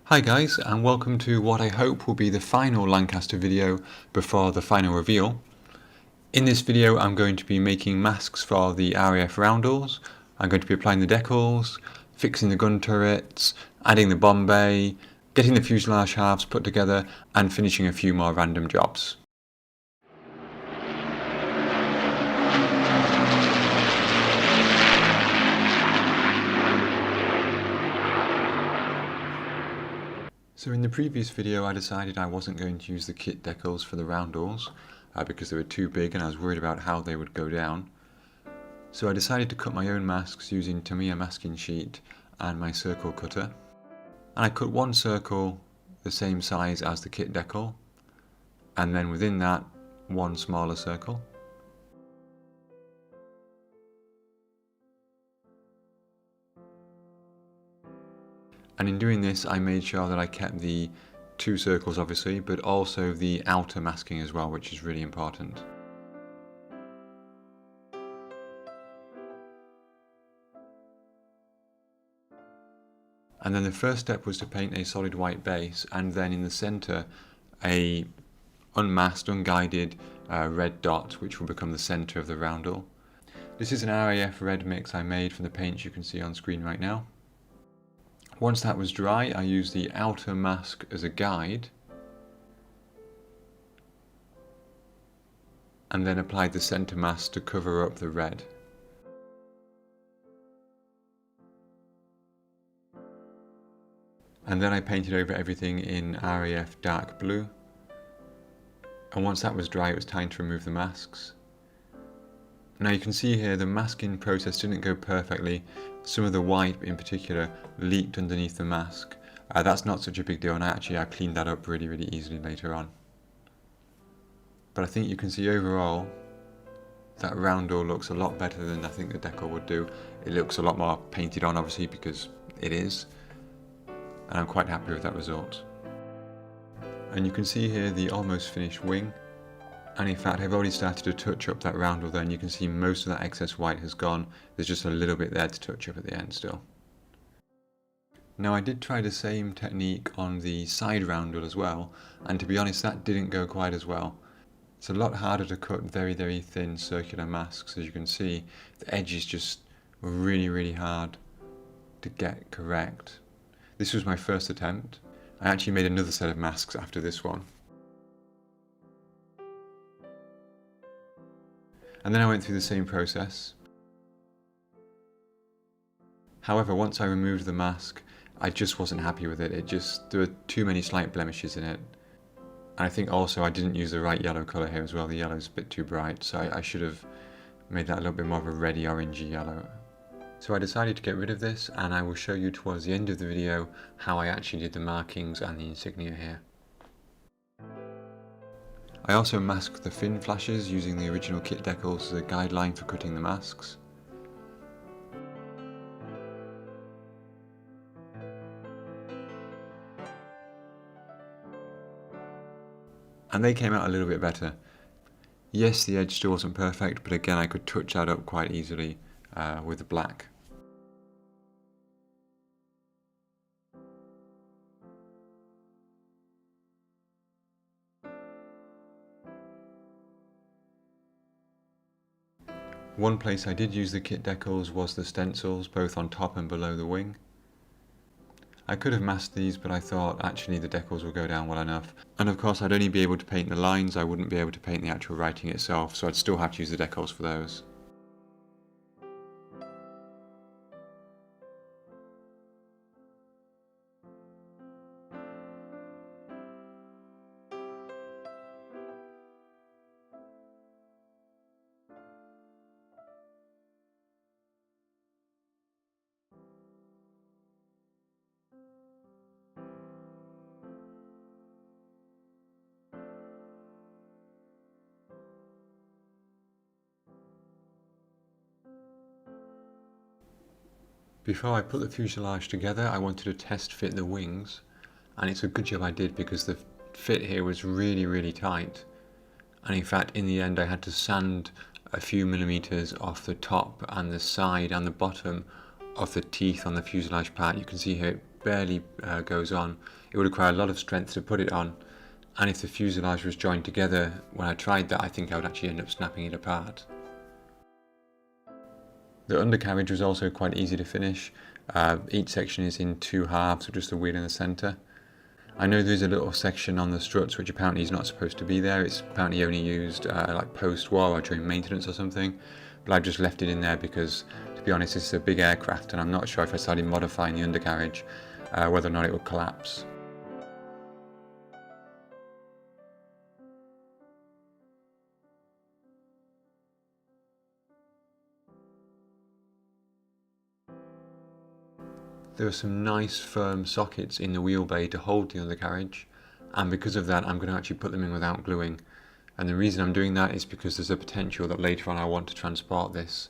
Hi guys, and welcome to what I hope will be the final Lancaster video before the final reveal. In this video I'm going to be making masks for the RAF roundels. I'm going to be applying the decals, fixing the gun turrets, adding the bomb bay, getting the fuselage halves put together and finishing a few more random jobs. So in the previous video I decided I wasn't going to use the kit decals for the roundels because they were too big and I was worried about how they would go down. So I decided to cut my own masks using Tamiya masking sheet and my circle cutter. And I cut one circle the same size as the kit decal, and then within that one smaller circle. And in doing this I made sure that I kept the two circles obviously, but also the outer masking as well, which is really important. And then the first step was to paint a solid white base, and then in the centre a unmasked, unguided red dot which will become the centre of the roundel. This is an RAF red mix I made from the paints you can see on screen right now. Once that was dry, I used the outer mask as a guide and then applied the centre mask to cover up the red. And then I painted over everything in RAF dark blue, and once that was dry it was time to remove the masks. Now you can see here the masking process didn't go perfectly. Some of the white in particular leaked underneath the mask. That's not such a big deal, and I cleaned that up really easily later on. But I think you can see overall that roundel looks a lot better than I think the decal would do. It looks a lot more painted on obviously because it is, and I'm quite happy with that result. And you can see here the almost finished wing. And in fact I've already started to touch up that roundel there, and you can see most of that excess white has gone. There's just a little bit there to touch up at the end still. Now I did try the same technique on the side roundel as well, and to be honest that didn't go quite as well. It's a lot harder to cut very thin circular masks. As you can see, the edge is just really hard to get correct. This was my first attempt. I actually made another set of masks after this one. And then I went through the same process. However, once I removed the mask, I just wasn't happy with it. There were too many slight blemishes in it. And I think also I didn't use the right yellow colour here as well. The yellow's a bit too bright, so I should have made that a little bit more of a reddy orangey yellow. So I decided to get rid of this, and I will show you towards the end of the video how I actually did the markings and the insignia here. I also masked the fin flashes using the original kit decals as a guideline for cutting the masks. And they came out a little bit better. Yes, the edge still wasn't perfect, but again I could touch that up quite easily with the black. One place I did use the kit decals was the stencils, both on top and below the wing. I could have masked these, but I thought actually the decals will go down well enough. And of course I'd only be able to paint the lines, I wouldn't be able to paint the actual writing itself, so I'd still have to use the decals for those. Before I put the fuselage together, I wanted to test fit the wings, and it's a good job I did because the fit here was really tight, and in fact in the end I had to sand a few millimeters off the top and the side and the bottom of the teeth on the fuselage part. You can see here barely goes on, it would require a lot of strength to put it on, and if the fuselage was joined together when I tried that, I think I would actually end up snapping it apart. The undercarriage was also quite easy to finish. Each section is in 2 halves with just the wheel in the centre. I know there's a little section on the struts which apparently is not supposed to be there. It's apparently only used like post-war or during maintenance or something, but I've just left it in there because, to be honest, this is a big aircraft and I'm not sure if I started modifying the undercarriage whether or not it would collapse. There are some nice firm sockets in the wheel bay to hold the undercarriage, and because of that I'm going to actually put them in without gluing. And the reason I'm doing that is because there's a potential that later on I want to transport this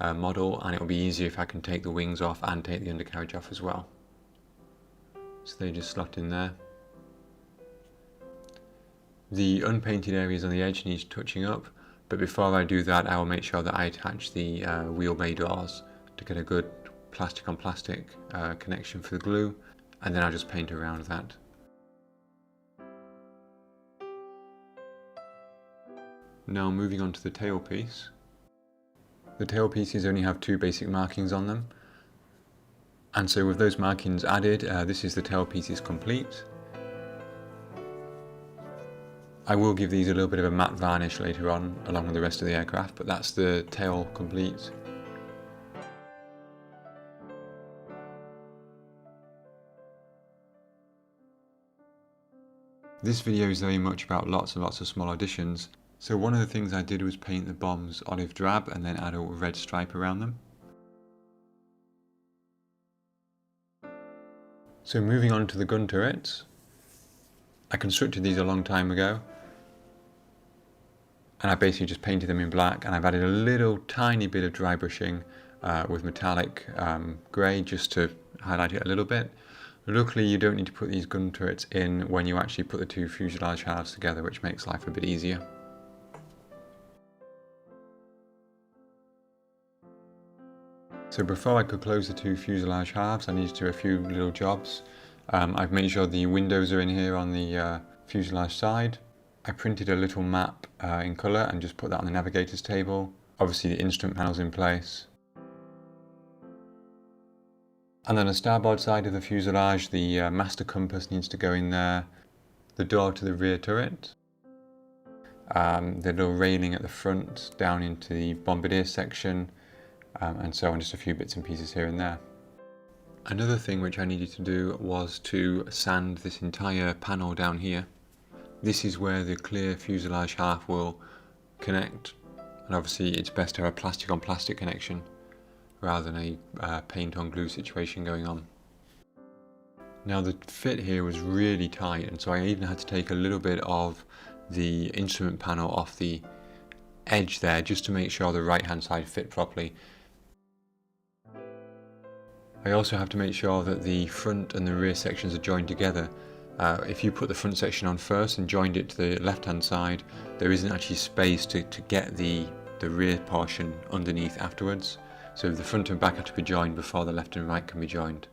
model, and it will be easier if I can take the wings off and take the undercarriage off as well. So they just slot in there. The unpainted areas on the edge need touching up, but before I do that I will make sure that I attach the wheel bay doors to get a good plastic on plastic connection for the glue, and then I'll just paint around that. Now moving on to the tailpiece. The tailpieces only have 2 basic markings on them, and so with those markings added, this is the tailpieces complete. I will give these a little bit of a matte varnish later on along with the rest of the aircraft, but that's the tail complete. This video is very much about lots and lots of small additions, so one of the things I did was paint the bombs olive drab and then add a red stripe around them. So moving on to the gun turrets, I constructed these a long time ago, and I basically just painted them in black, and I've added a little tiny bit of dry brushing with metallic grey just to highlight it a little bit. Luckily you don't need to put these gun turrets in when you actually put the 2 fuselage halves together, which makes life a bit easier. So before I could close the 2 fuselage halves I need to do a few little jobs. I've made sure the windows are in here on the fuselage side. I printed a little map in colour and just put that on the navigator's table. Obviously the instrument panel's in place. And then the starboard side of the fuselage, the master compass needs to go in there, the door to the rear turret, the little railing at the front down into the bombardier section, and so on, just a few bits and pieces here and there. Another thing which I needed to do was to sand this entire panel down here. This is where the clear fuselage half will connect, and obviously it's best to have a plastic on plastic connection rather than a paint on glue situation going on. Now the fit here was really tight, and so I even had to take a little bit of the instrument panel off the edge there just to make sure the right hand side fit properly. I also have to make sure that the front and the rear sections are joined together. If you put the front section on first and joined it to the left hand side, there isn't actually space to get the rear portion underneath afterwards. So the front and back have to be joined before the left and right can be joined.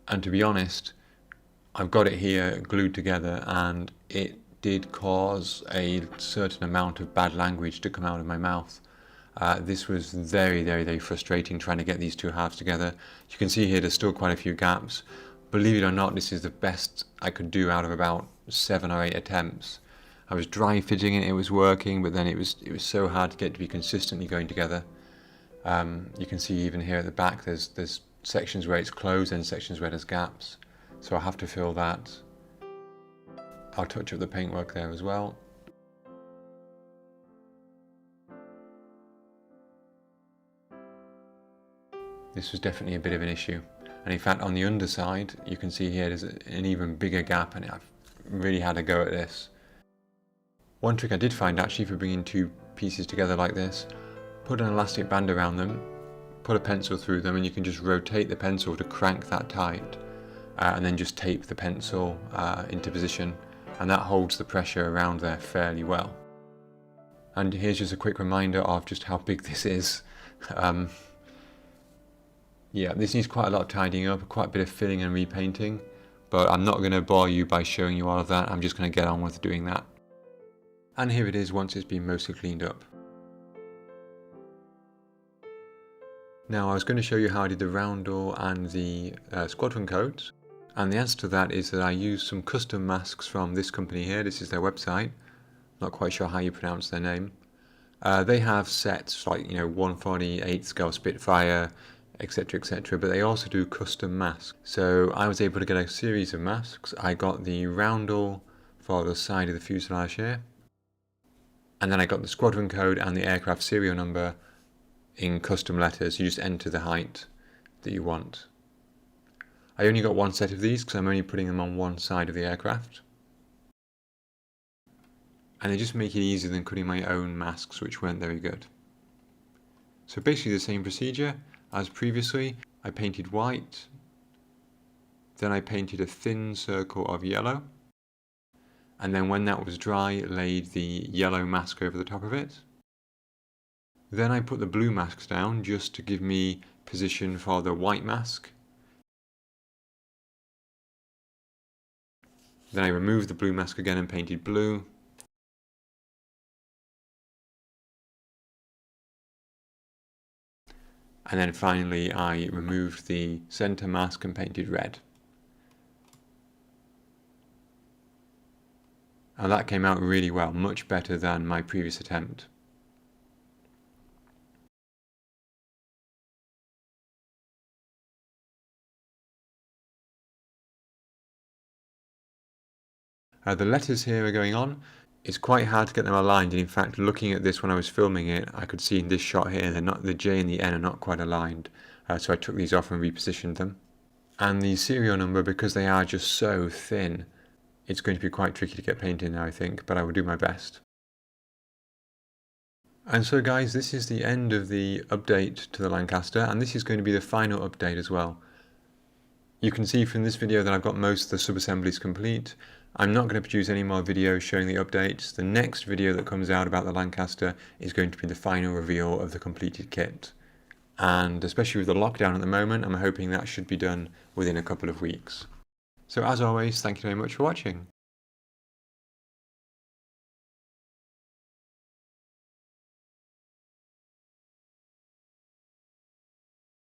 And to be honest, I've got it here glued together and it did cause a certain amount of bad language to come out of my mouth. This was very frustrating trying to get these 2 halves together. You can see here there's still quite a few gaps. Believe it or not, this is the best I could do out of about 7 or 8 attempts. I was dry fitting it, it was working, but then it was so hard to get to be consistently going together. You can see even here at the back there's sections where it's closed and sections where there's gaps. So I'll have to fill that. I'll touch up the paintwork there as well. This was definitely a bit of an issue. And in fact on the underside you can see here there's an even bigger gap, and I've really had a go at this. One trick I did find actually for bringing 2 pieces together like this, put an elastic band around them, put a pencil through them, and you can just rotate the pencil to crank that tight, and then just tape the pencil into position, and that holds the pressure around there fairly well. And here's just a quick reminder of just how big this is. Yeah, this needs quite a lot of tidying up, quite a bit of filling and repainting, but I'm not going to bore you by showing you all of that. I'm just going to get on with doing that. And here it is once it's been mostly cleaned up. Now I was going to show you how I did the roundel and the squadron codes, and the answer to that is that I used some custom masks from this company here. This is their website. Not quite sure how you pronounce their name. They have sets like 1/48 scale Spitfire, etc, etc, but they also do custom masks. So I was able to get a series of masks. I got the roundel for the side of the fuselage here, and then I got the squadron code and the aircraft serial number in custom letters. You just enter the height that you want. I only got one set of these because I'm only putting them on one side of the aircraft. And they just make it easier than cutting my own masks, which weren't very good. So basically the same procedure as previously. I painted white, then I painted a thin circle of yellow, and then when that was dry, laid the yellow mask over the top of it. Then I put the blue masks down just to give me position for the white mask. Then I removed the blue mask again and painted blue. And then finally I removed the center mask and painted red. And that came out really well, much better than my previous attempt. The letters here are going on. It's quite hard to get them aligned, and in fact looking at this when I was filming it, I could see in this shot here the J and the N are not quite aligned, so I took these off and repositioned them. And the serial number, because they are just so thin, it's going to be quite tricky to get paint in there, I think, but I will do my best. And so guys, this is the end of the update to the Lancaster, and this is going to be the final update as well. You can see from this video that I've got most of the sub-assemblies complete. I'm not going to produce any more videos showing the updates. The next video that comes out about the Lancaster is going to be the final reveal of the completed kit. And especially with the lockdown at the moment, I'm hoping that should be done within a couple of weeks. So as always, thank you very much for watching.